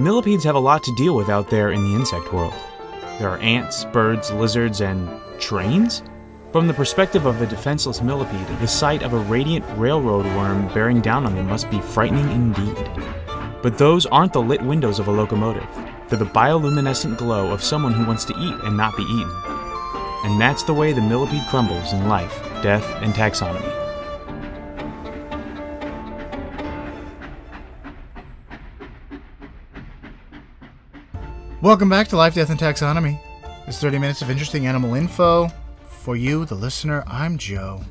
Millipedes have a lot to deal with out there in the insect world. There are ants, birds, lizards, and trains? From the perspective of a defenseless millipede, the sight of a radiant railroad worm bearing down on them must be frightening indeed. But those aren't the lit windows of a locomotive. They're the bioluminescent glow of someone who wants to eat and not be eaten. And that's the way the millipede crumbles in life, death, and taxonomy. Welcome back to Life, Death, and Taxonomy. It's 30 minutes of interesting animal info. For you, the listener, I'm Joe.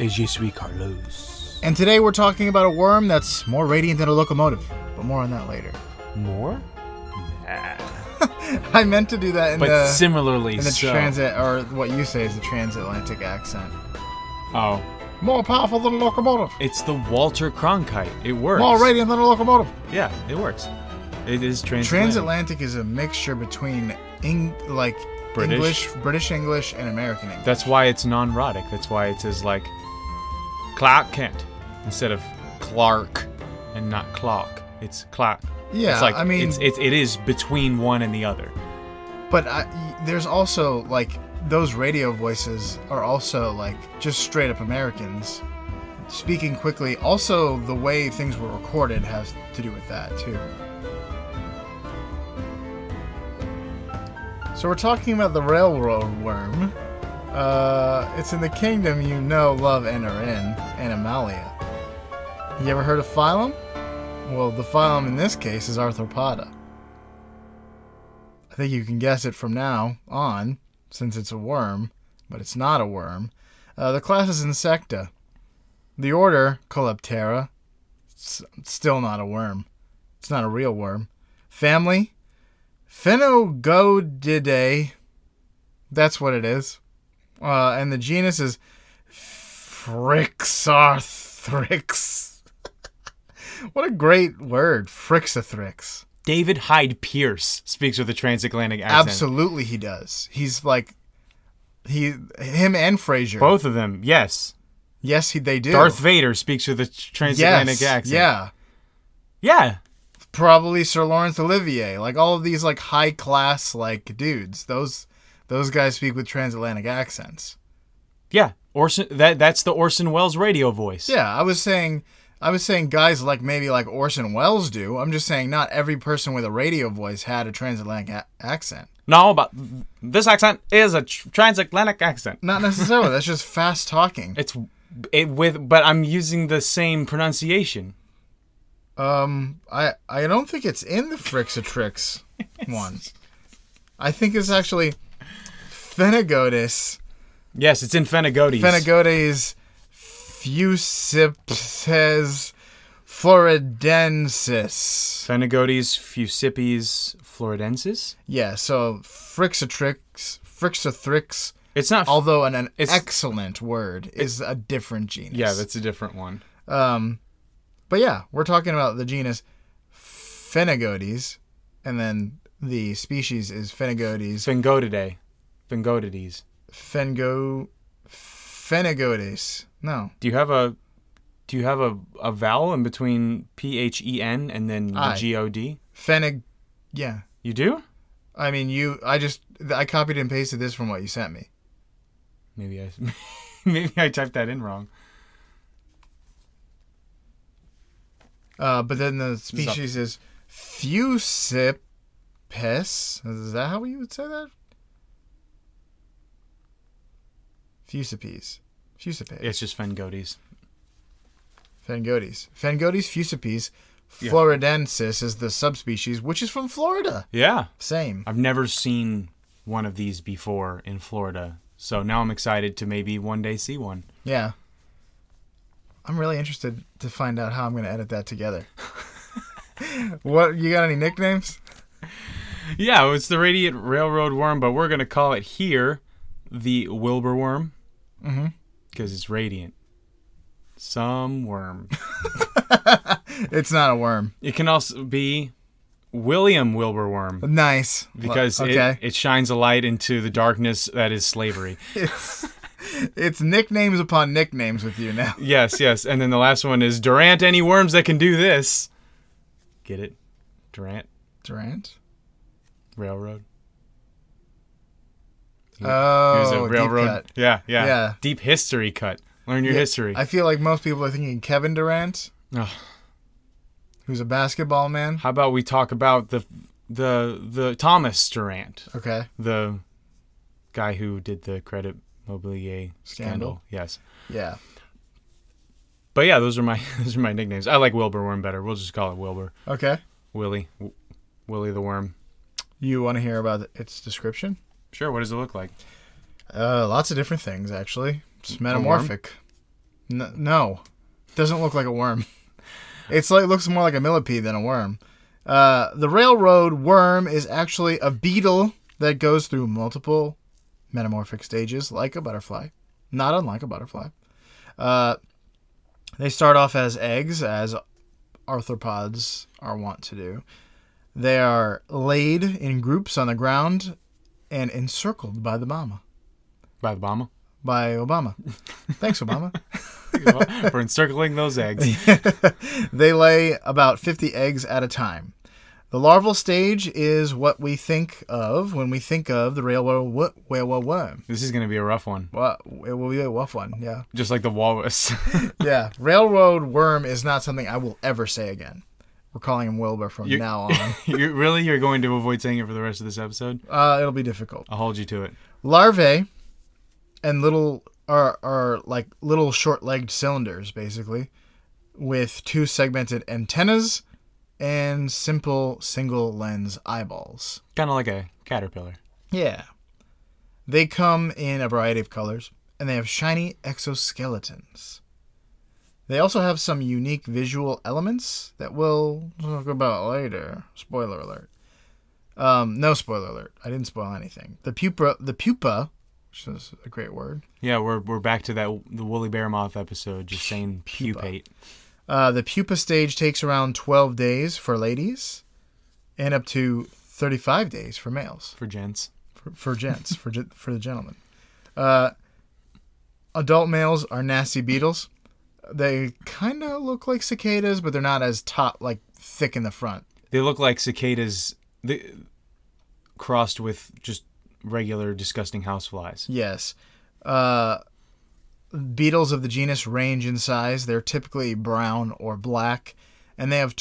Et je suis Carlos. And today we're talking about a worm that's more radiant than a locomotive. But more on that later. More? Nah. I meant to do that in but similarly in the so. transit, or what you say is the transatlantic accent. Oh. More powerful than a locomotive. It's the Walter Cronkite. It works. More radiant than a locomotive. Yeah, it works. It is transatlantic. Transatlantic is a mixture between British English, and American English. That's why it's non-rhotic. That's why it says like Clark Kent instead of Clark and not Clark. It's Clark. Yeah, it's like, I mean, it is between one and the other. But there's also like those radio voices are also like just straight up Americans speaking quickly. Also, the way things were recorded has to do with that too. So we're talking about the railroad worm. It's in the kingdom you know, love, and are in, Animalia. You ever heard of phylum? Well, the phylum in this case is Arthropoda. I think you can guess it from now on, since it's a worm, but it's not a worm. The class is Insecta. The order, Coleoptera. It's still not a worm. It's not a real worm. Family, Phenogodidae. That's what it is. And the genus is Phrixothrix. What a great word, Phrixothrix. David Hyde Pierce speaks with a transatlantic accent. Absolutely he does. He's like, him and Frasier. Both of them, yes. Yes, they do. Darth Vader speaks with a transatlantic accent. Yeah. Yeah. Probably Sir Laurence Olivier. Like all of these like high class like dudes. Those guys speak with transatlantic accents. Yeah. That's the Orson Welles radio voice. Yeah, I was saying guys like maybe like Orson Welles do. I'm just saying not every person with a radio voice had a transatlantic accent. No, but this accent is a transatlantic accent. Not necessarily. That's just fast talking. But I'm using the same pronunciation. I don't think it's in the Phrixotrix one. I think it's actually Phenegotis. Yes, it's in Phenegotis. Phenegotis Fusipes floridensis. Phenegotis fusipes floridensis? Yeah, so Phrixothrix. It's not. Although an excellent word is a different genus. Yeah, that's a different one. But yeah, we're talking about the genus Phenegotis, and then the species is Phenegotis. Phengodides. Phenegotis. No. Do you have a vowel in between PHEN and then the GOD? Yeah. You do? I mean, I copied and pasted this from what you sent me. Maybe I typed that in wrong. But then the species is Fusipes. Is that how you would say that? Fusipes. It's just Phengotis. Phengotis fusipes floridensis is the subspecies, which is from Florida. Yeah. Same. I've never seen one of these before in Florida, so now I'm excited to maybe one day see one. Yeah. I'm really interested to find out how I'm going to edit that together. What, you got any nicknames? Yeah, it's the radiant railroad worm, but we're going to call it here the Wilbur worm. Mm-hmm. Because it's radiant. Some worm. It's not a worm. It can also be William Wilbur worm. Nice. Because it shines a light into the darkness that is slavery. It's nicknames upon nicknames with you now. Yes. And then the last one is Durant, any worms that can do this. Get it? Durant. Durant. Railroad. He Oh, was a railroad. deep cut. Yeah. Deep history cut. Learn your history. I feel like most people are thinking Kevin Durant, Ugh. who's a basketball man. How about we talk about the Thomas Durant, Okay. the guy who did the Credit Mobilier scandal. Yes. Yeah. But yeah, those are my nicknames. I like Wilbur Worm better. We'll just call it Wilbur. Okay. Willie the Worm. You want to hear about its description? Sure. What does it look like? Lots of different things, actually. It's metamorphic. No. Doesn't look like a worm. Looks more like a millipede than a worm. The railroad worm is actually a beetle that goes through multiple metamorphic stages, like a butterfly. Not unlike a butterfly. They start off as eggs, as arthropods are wont to do. They are laid in groups on the ground and encircled by the momma. By the Obama? By Obama. Thanks, Obama. For encircling those eggs. They lay about 50 eggs at a time. The larval stage is what we think of when we think of the railroad worm. This is going to be a rough one. Well, it will be a rough one, yeah. Just like the walrus. Yeah, railroad worm is not something I will ever say again. We're calling him Wilbur from now on. You're going to avoid saying it for the rest of this episode? It'll be difficult. I'll hold you to it. Larvae and are like little short-legged cylinders, basically, with two segmented antennas and simple single-lens eyeballs. Kind of like a caterpillar. Yeah. They come in a variety of colors, and they have shiny exoskeletons. They also have some unique visual elements that we'll talk about later. Spoiler alert. No spoiler alert. I didn't spoil anything. The pupa, which is a great word. Yeah, we're back to the woolly bear moth episode, just saying pupate. The pupa stage takes around 12 days for ladies, and up to 35 days for males. For gents. For gents, for the gentlemen. Adult males are nasty beetles. They kind of look like cicadas, but they're not as thick in the front. They look like cicadas crossed with just regular disgusting houseflies. Yes. Beetles of the genus range in size. They're typically brown or black, and they have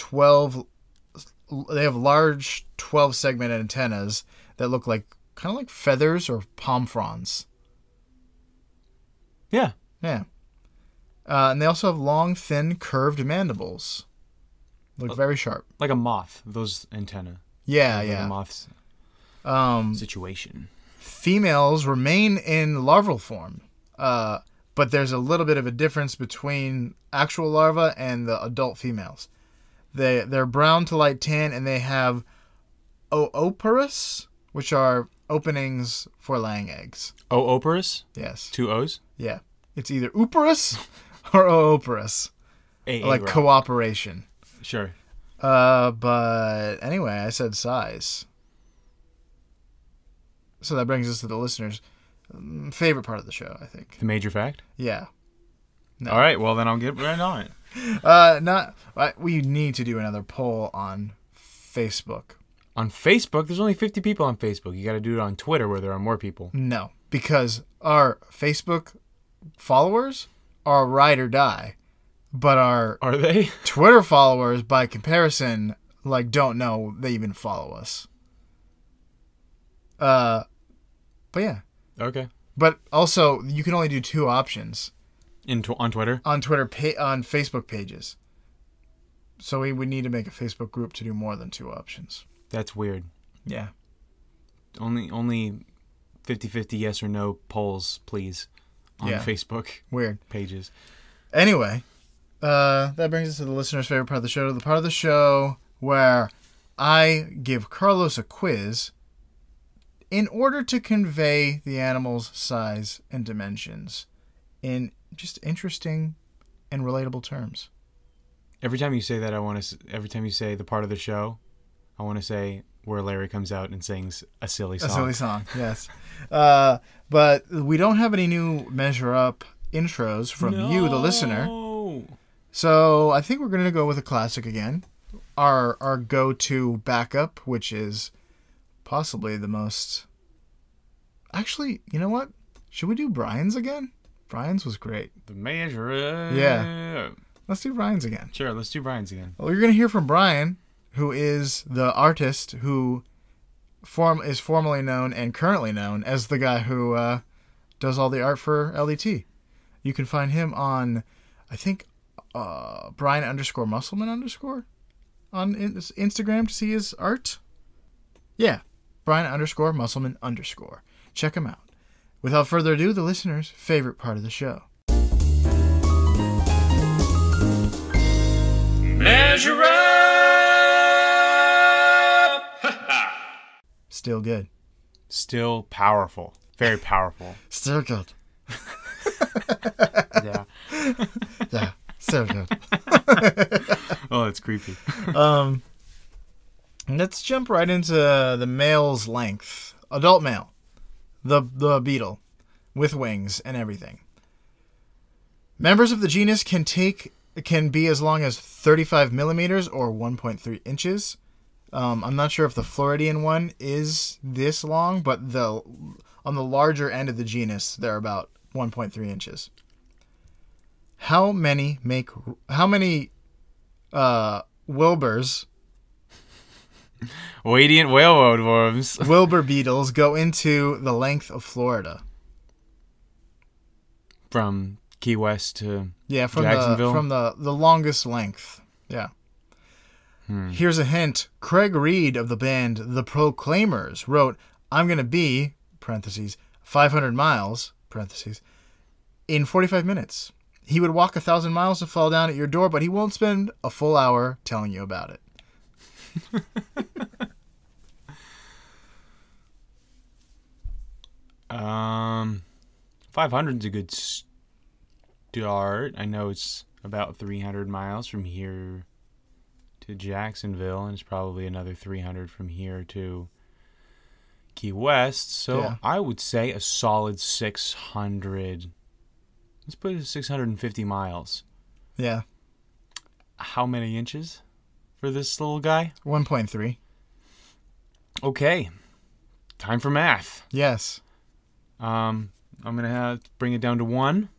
large 12-segmented antennas that look kind of like feathers or palm fronds. Yeah. Yeah. And they also have long, thin, curved mandibles. Look very sharp. Like a moth, those antennae. Yeah, like yeah. a moth's situation. Females remain in larval form, but there's a little bit of a difference between actual larvae and the adult females. They're brown to light tan, and they have ooporus, which are openings for laying eggs. Ooporus? Yes. 2 O's? Yeah. It's either ooporus or ooporus. Like cooperation. Sure. But anyway, I said size. So that brings us to the listeners' favorite part of the show, I think. The major fact? Yeah. No. All right, well, then I'll get right on it. We need to do another poll on Facebook. On Facebook? There's only 50 people on Facebook. You got to do it on Twitter where there are more people. No, because our Facebook followers are ride or die, but our Are they? Twitter followers, by comparison, don't know they even follow us. But yeah. Okay. But also, you can only do 2 options. On Twitter? On Facebook pages. So we would need to make a Facebook group to do more than 2 options. That's weird. Yeah. Only 50-50 yes or no polls, please, on Facebook Weird pages. Anyway, that brings us to the listener's favorite part of the show, the part of the show where I give Carlos a quiz in order to convey the animal's size and dimensions in just interesting and relatable terms. Every time you say that, every time you say the part of the show, I want to say where Larry comes out and sings a silly song. A silly song, yes. But we don't have any new Measure Up intros from you, the listener. So I think we're going to go with a classic again. our go-to backup, which is possibly the most... Actually, you know what? Should we do Brian's again? Brian's was great. The measure. Yeah. Let's do Brian's again. Sure, let's do Brian's again. Well, you're going to hear from Brian, who is the artist who is formerly known and currently known as the guy who does all the art for LDT. You can find him on, I think, Brian_Musselman_ on Instagram to see his art. Yeah, Brian_Musselman_. Check him out. Without further ado, the listener's favorite part of the show. Measure up! Still good. Still powerful. Very powerful. Still good. Yeah. Yeah, still good. Oh, that's creepy. Let's jump right into the male's length. Adult male. The beetle. With wings and everything. Members of the genus can be as long as 35 millimeters or 1.3 inches. I'm not sure if the Floridian one is this long, but on the larger end of the genus, they're about 1.3 inches. How many Wilburs, Radiant railroad worms, Wilbur beetles go into the length of Florida? From Key West to from Jacksonville? From the longest length. Yeah. Here's a hint. Craig Reed of the band The Proclaimers wrote, "I'm going to be, parentheses, 500 miles, parentheses, in 45 minutes. He would walk 1,000 miles to fall down at your door, but he won't spend a full hour telling you about it." 500's a good start. I know it's about 300 miles from here to Jacksonville, and it's probably another 300 from here to Key West. So yeah. I would say a solid 600. Let's put it at 650 miles. Yeah. How many inches for this little guy? 1.3. Okay. Time for math. Yes. I'm going to have to bring it down to 1.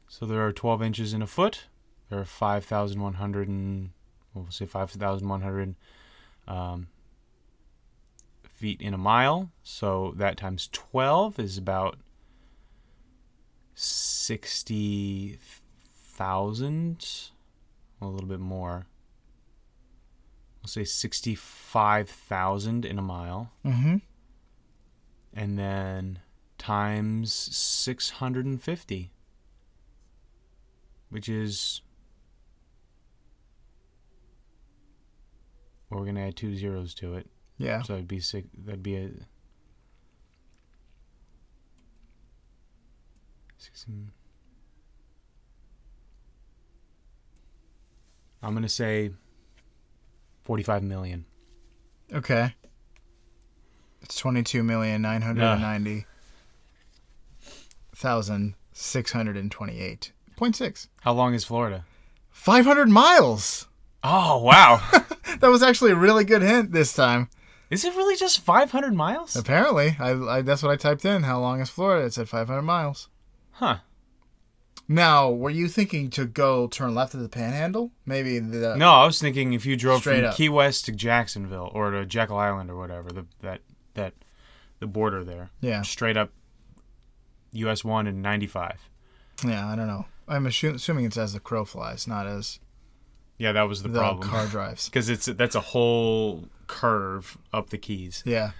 So there are 12 inches in a foot. There are 5,100 we'll say 5,100 feet in a mile. So that times 12 is about 60,000. A little bit more. We'll say 65,000 in a mile. Mm-hmm. And then times 650, which is, well, we're going to add 2 zeros to it. Yeah. So that'd be a 16. I'm going to say 45 million. Okay. It's 22,990,628.6. How long is Florida? 500 miles. Oh, wow. That was actually a really good hint this time. Is it really just 500 miles? Apparently. I that's what I typed in. How long is Florida? It said 500 miles. Huh. Now, were you thinking to go turn left at the Panhandle? Maybe the... No, I was thinking if you drove Straight from up. Key West to Jacksonville or to Jekyll Island or whatever, the border there. Yeah. Straight up US 1 and 95. Yeah, I don't know. I'm assuming it's as the crow flies, not as Yeah, that was the problem. car drives. Because that's a whole curve up the Keys. Yeah.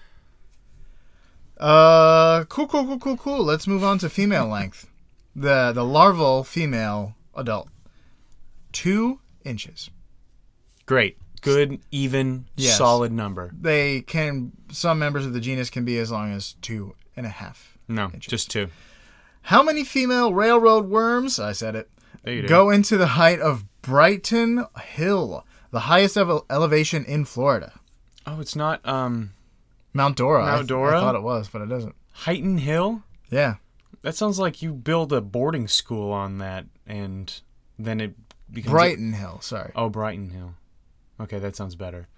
Cool. Let's move on to female length. The larval female adult. 2 inches. Great. Good, even, Yes. solid number. Some members of the genus can be as long as 2.5 No, inches. just 2. How many female railroad worms, I said it, There you go into the height of Brighton Hill, the highest elevation in Florida? Oh, it's not Mount Dora. Mount Dora? I thought it was, but it isn't. Heighton Hill? Yeah. That sounds like you build a boarding school on that, and then it becomes Brighton Hill, sorry. Oh, Brighton Hill. Okay, that sounds better.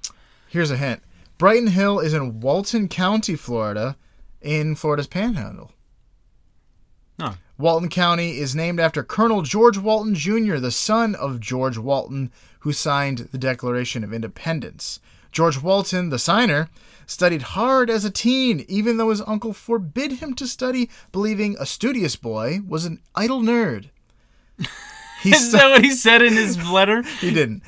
Here's a hint. Brighton Hill is in Walton County, Florida, in Florida's Panhandle. Oh. Walton County is named after Colonel George Walton Jr., the son of George Walton, who signed the Declaration of Independence. George Walton, the signer, studied hard as a teen, even though his uncle forbid him to study, believing a studious boy was an idle nerd. Is that what he said in his letter? He didn't.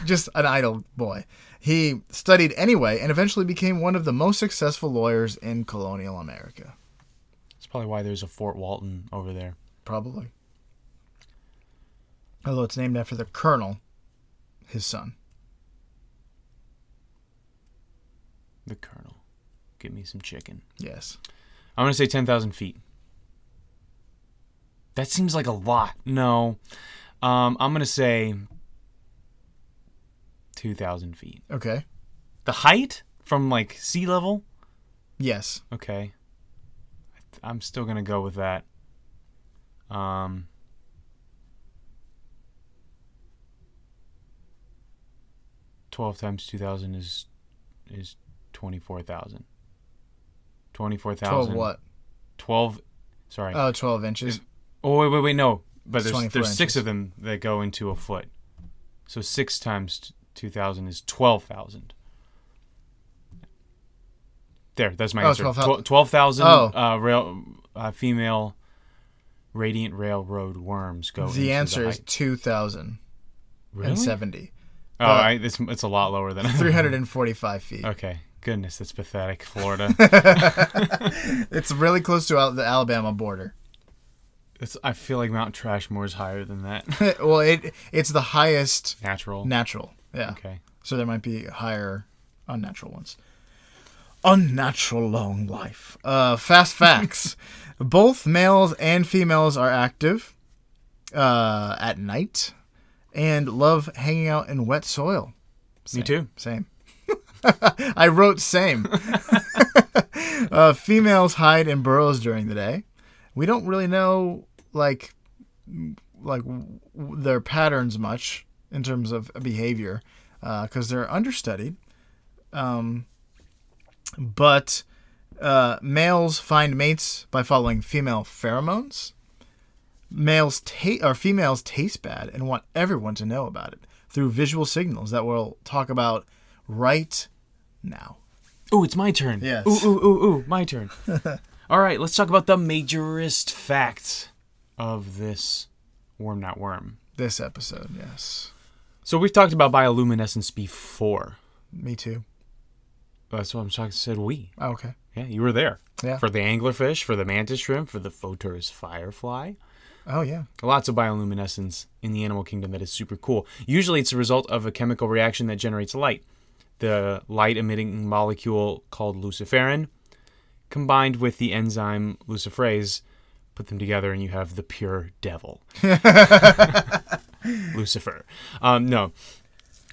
Just an idle boy. He studied anyway and eventually became one of the most successful lawyers in colonial America. That's probably why there's a Fort Walton over there. Probably. Although it's named after the colonel, his son. The colonel. Give me some chicken. Yes. I'm going to say 10,000 feet. That seems like a lot. No. I'm going to say 2,000 feet. Okay. The height from, like, sea level? Yes. Okay. I'm still going to go with that. 12 times 2,000 is 24,000. 24,000. 12 what? 12, sorry. Oh, 12 inches. Oh, wait, no. But there's 24 6 inches. of them that go into a foot. So 6 times 2,000 is 12,000. There, that's my answer. 12,000 female radiant railroad worms go into The answer the is height. 2,070. Oh, it's a lot lower than 345 feet. Okay, goodness, that's pathetic, Florida. It's really close to the Alabama border. I feel like Mount Trashmore is higher than that. Well, it's the highest Natural. Yeah. Okay. So there might be higher unnatural ones. Unnatural long life. Fast facts. Both males and females are active at night and love hanging out in wet soil. Me too. Same. I wrote same. Females hide in burrows during the day. We don't really know like their patterns much in terms of behavior because they're understudied. But males find mates by following female pheromones. Females taste bad and want everyone to know about it through visual signals that we'll talk about right now. Ooh, it's my turn. Yes. Ooh, my turn. All right, let's talk about the majorist facts of this Worm Not Worm. This episode, yes. So we've talked about bioluminescence before. Me too. That's what I'm talking. Said we. Oh, okay. Yeah, you were there. Yeah. For the anglerfish, for the mantis shrimp, for the photorus firefly. Oh, yeah. Lots of bioluminescence in the animal kingdom that is super cool. Usually it's a result of a chemical reaction that generates light. The light-emitting molecule called luciferin combined with the enzyme luciferase, put them together and you have the pure devil. Lucifer. No.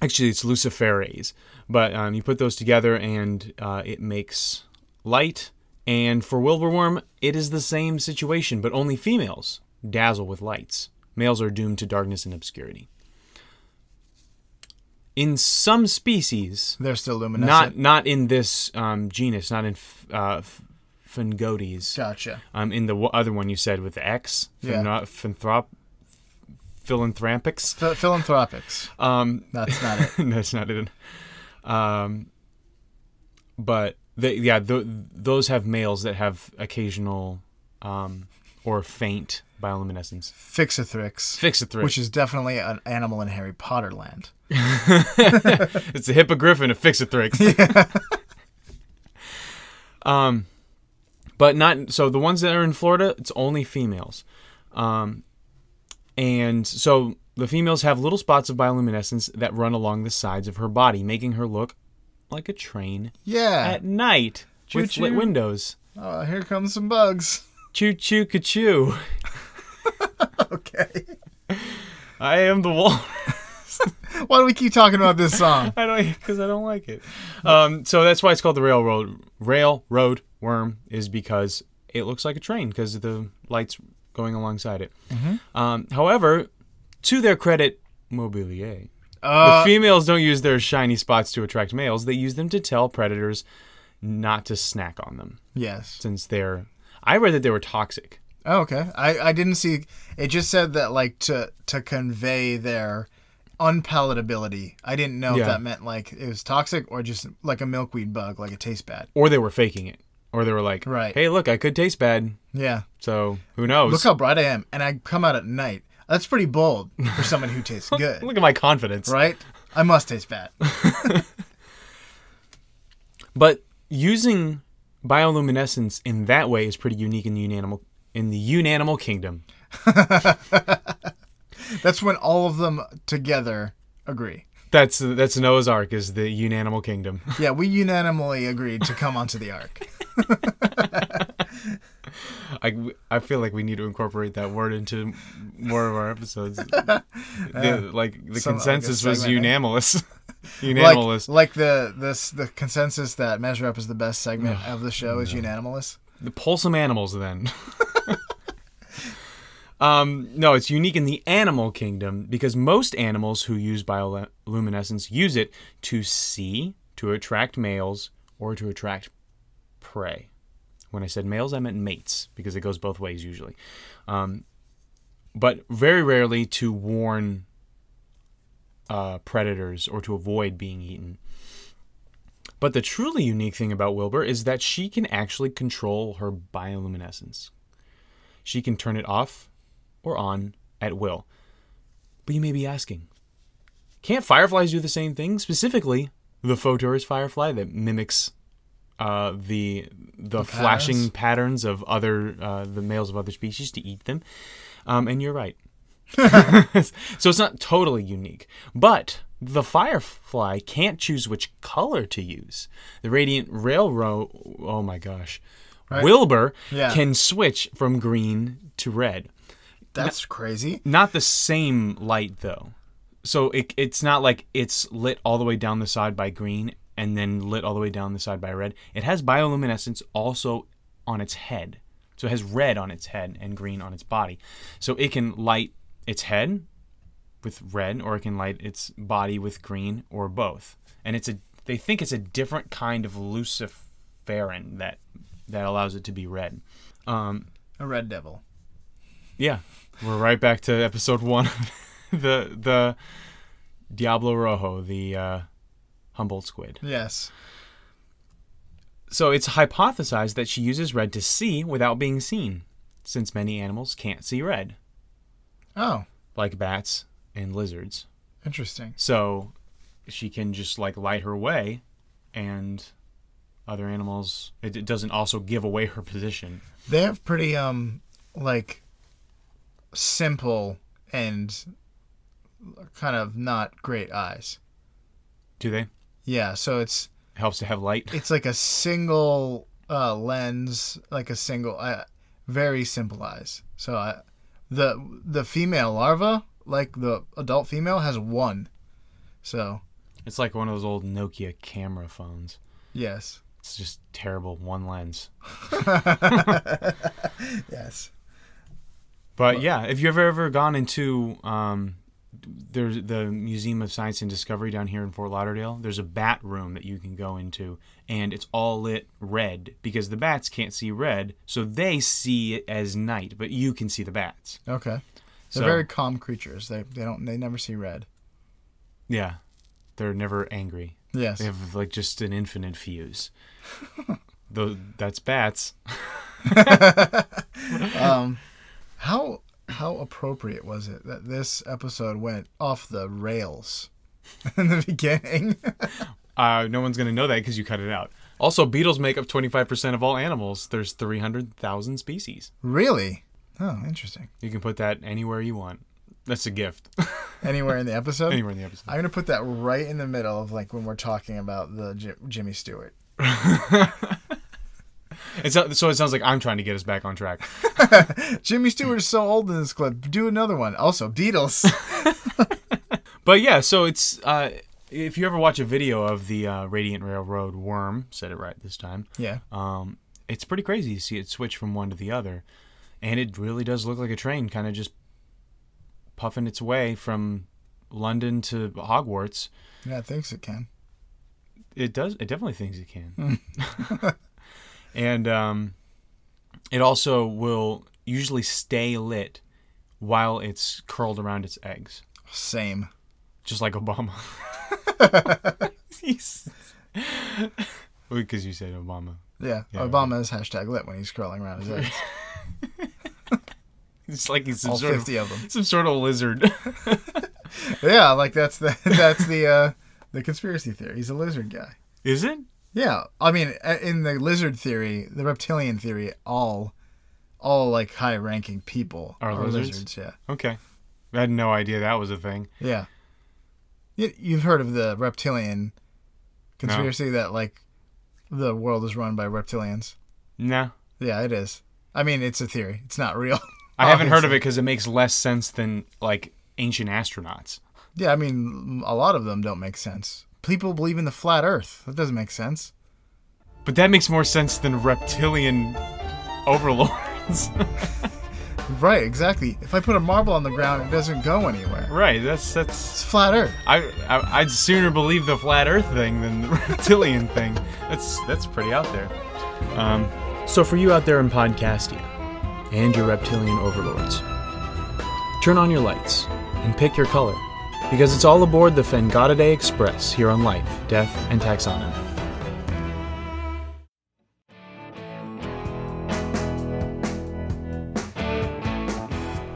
Actually, it's luciferase. But you put those together and it makes light. And for Wilbur worm, it is the same situation, but only females dazzle with lights. Males are doomed to darkness and obscurity. In some species, They're still luminescent. not in this genus, not in Fungotes. Gotcha. In the other one you said with the X, Yeah. philanthropics. Philanthropics. That's not it. That's not it. But those have males that have occasional or faint bioluminescence. Fixithrix. Which is definitely an animal in Harry Potter land. It's a hippogriffin, a Fixithrix. Yeah. But not so. The ones that are in Florida, it's only females. And so the females have little spots of bioluminescence that run along the sides of her body, making her look like a train. Yeah. At night with lit windows. Oh, here comes some bugs. Choo choo ka-choo. Okay. I am the wall. Why do we keep talking about this song? Because I don't like it. So that's why it's called the railroad worm, is because it looks like a train because of the lights going alongside it. Mm-hmm. However, to their credit, mobilier. The females don't use their shiny spots to attract males. They use them to tell predators not to snack on them. Yes. Since they're... I read that they were toxic. Oh, okay. I didn't see... It just said that, like, to convey their unpalatability. I didn't know if that meant, like, it was toxic or just like a milkweed bug, like it tastes bad. Or they were faking it. Or they were like, hey, look, I could taste bad. Yeah. So, who knows? Look how bright I am. And I come out at night. That's pretty bold for someone who tastes good. Look at my confidence. Right? I must taste bad. But using bioluminescence in that way is pretty unique in the unanimal kingdom. That's when all of them together agree. That's Noah's Ark, is the unanimal kingdom. Yeah, we unanimously agreed to come onto the Ark. I feel like we need to incorporate that word into more of our episodes. The consensus was unanimous. Unanimous. Like the consensus that Measure Up is the best segment of the show is unanimous. Pull some animals then. No, it's unique in the animal kingdom because most animals who use bioluminescence use it to see, to attract males, or to attract prey. When I said males, I meant mates because it goes both ways usually. But very rarely to warn predators or to avoid being eaten. But the truly unique thing about Wilbur is that she can actually control her bioluminescence. She can turn it off or on at will. But you may be asking, can't fireflies do the same thing? Specifically, the photourist firefly that mimics the flashing patterns of the males of other species to eat them. And you're right. So it's not totally unique. But the firefly can't choose which color to use. The radiant railroad, oh my gosh. Right. Wilbur can switch from green to red. That's crazy. Not the same light, though. So it's not like it's lit all the way down the side by green and then lit all the way down the side by red. It has bioluminescence also on its head. So it has red on its head and green on its body. So it can light its head with red, or it can light its body with green, or both. And they think it's a different kind of luciferin that allows it to be red. A red devil. Yeah. We're right back to episode 1. the Diablo Rojo, the Humboldt squid. Yes. So it's hypothesized that she uses red to see without being seen, since many animals can't see red. Oh. Like bats and lizards. Interesting. So she can just like light her way, and other animals, it doesn't also give away her position. They have pretty simple and kind of not great eyes. Do they? Yeah, so it helps to have light. It's like a single lens, like a single, very simple eyes. So the female larva, like the adult female, has one. So it's like one of those old Nokia camera phones. Yes. It's just terrible, one lens. Yes. But yeah, if you've ever gone into there's the Museum of Science and Discovery down here in Fort Lauderdale, there's a bat room that you can go into, and it's all lit red because the bats can't see red, so they see it as night, but you can see the bats. Okay. They're very calm creatures. They never see red. Yeah. They're never angry. Yes. They have like just an infinite fuse. That's bats. How appropriate was it that this episode went off the rails in the beginning? No one's going to know that because you cut it out. Also, beetles make up 25% of all animals. There's 300,000 species. Really? Oh, interesting. You can put that anywhere you want. That's a gift. Anywhere in the episode? Anywhere in the episode. I'm going to put that right in the middle of like when we're talking about the Jimmy Stewart. So it sounds like I'm trying to get us back on track. Jimmy Stewart is so old in this clip. Do another one. Also, beetles. But yeah, so it's if you ever watch a video of the Radiant Railroad worm, said it right this time. Yeah. It's pretty crazy to see it switch from one to the other, and it really does look like a train, kind of just puffing its way from London to Hogwarts. Yeah, it thinks it can. It does. It definitely thinks it can. And it also will usually stay lit while it's curled around its eggs. Same. Just like Obama. Because you said Obama. Yeah, Obama is #lit when he's curling around his eggs. It's like he's all 50 of them. Some sort of lizard. Yeah, like that's the conspiracy theory. He's a lizard guy. Is it? Yeah, I mean, in the lizard theory, the reptilian theory, all like high-ranking people are lizards. Yeah. Okay, I had no idea that was a thing. Yeah. You've heard of the reptilian conspiracy that like the world is run by reptilians? No. Yeah, it is. I mean, it's a theory. It's not real. I haven't heard of it because it makes less sense than like ancient astronauts. Yeah, I mean, a lot of them don't make sense. People believe in the flat Earth. That doesn't make sense. But that makes more sense than reptilian overlords. Right, exactly. If I put a marble on the ground, it doesn't go anywhere. Right, that's It's flat Earth. I'd sooner believe the flat Earth thing than the reptilian thing. That's pretty out there. So for you out there in Podcastia and your reptilian overlords, turn on your lights and pick your color, because it's all aboard the Fengadaday Express here on Life, Death, and Taxonomy.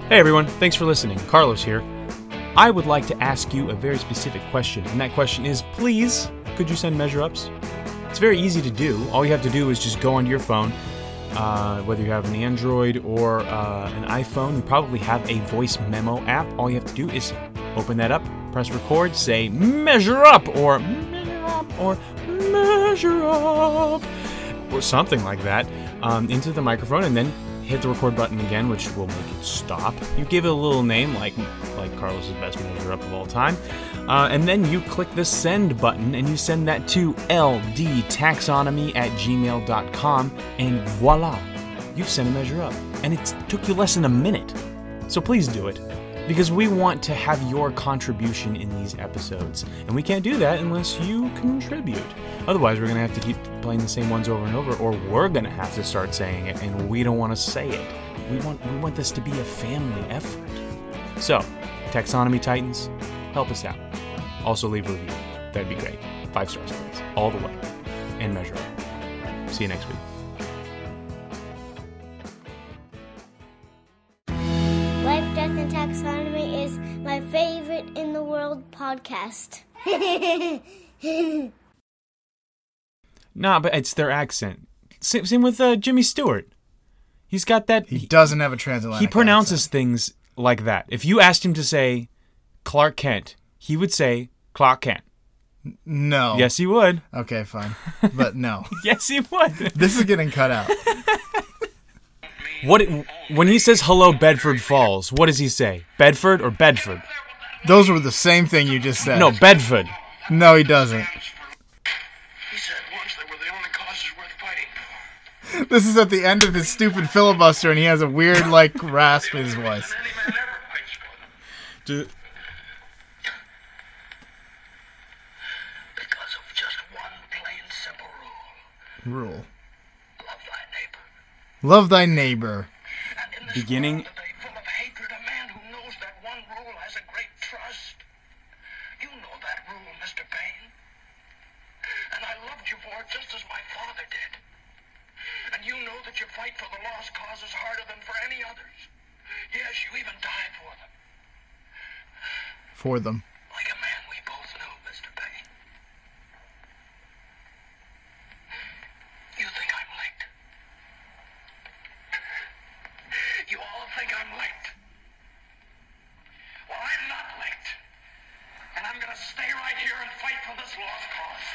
Hey everyone, thanks for listening. Carlos here. I would like to ask you a very specific question, and that question is, please, could you send measure-ups? It's very easy to do. All you have to do is just go onto your phone, whether you have an Android or an iPhone. You probably have a voice memo app. All you have to do is open that up, press record, say measure up, or measure up, or measure up, or something like that, into the microphone, and then hit the record button again, which will make it stop. You give it a little name, like Carlos's best measure up of all time, and then you click the send button, and you send that to ldtaxonomy@gmail.com, and voila, you've sent a measure up, and it took you less than a minute. So please do it, because we want to have your contribution in these episodes, and we can't do that unless you contribute. Otherwise, we're going to have to keep playing the same ones over and over, or we're going to have to start saying it, and we don't want to say it. We want this to be a family effort. So, Taxonomy Titans, help us out. Also leave a review. That'd be great. 5 stars, please. All the way. And measure up. See you next week. Life, Death, and Taxonomy is my favorite in the world podcast. Nah, but it's their accent. Same with Jimmy Stewart. He's got that... He doesn't have a transatlantic He pronounces accent. things like that. If you asked him to say Clark Kent, he would say Clark Kent. No. Yes, he would. Okay, fine. But no. Yes, he would. This is getting cut out. When he says hello Bedford Falls, what does he say? Bedford or Bedford? Those were the same thing you just said. No, Bedford. No, he doesn't. He said once they were the only causes worth fighting for. This is at the end of his stupid filibuster, and he has a weird, like, rasp in his voice. Any man ever fights for them. Because of just one plain simple rule. Rule. Love thy neighbor. Love thy neighbor. And in this Beginning- world today full of hatred, a man who knows that one rule has a great trust. You know that rule, Mr. Payne. And I loved you for it just as my father did. And you know that your fight for the lost cause is harder than for any others. Yes, you even die for them. For them. Like a man we both know, Mr. Payne. You think I'm licked? You all think I'm licked? Well, I'm not licked. And I'm gonna stay right here and fight for this lost cause.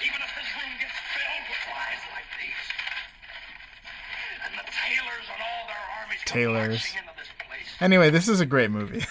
Even if this room gets filled with lies like these. And the Taylors and all their armies come Taylors. marching into this place. Anyway, this is a great movie.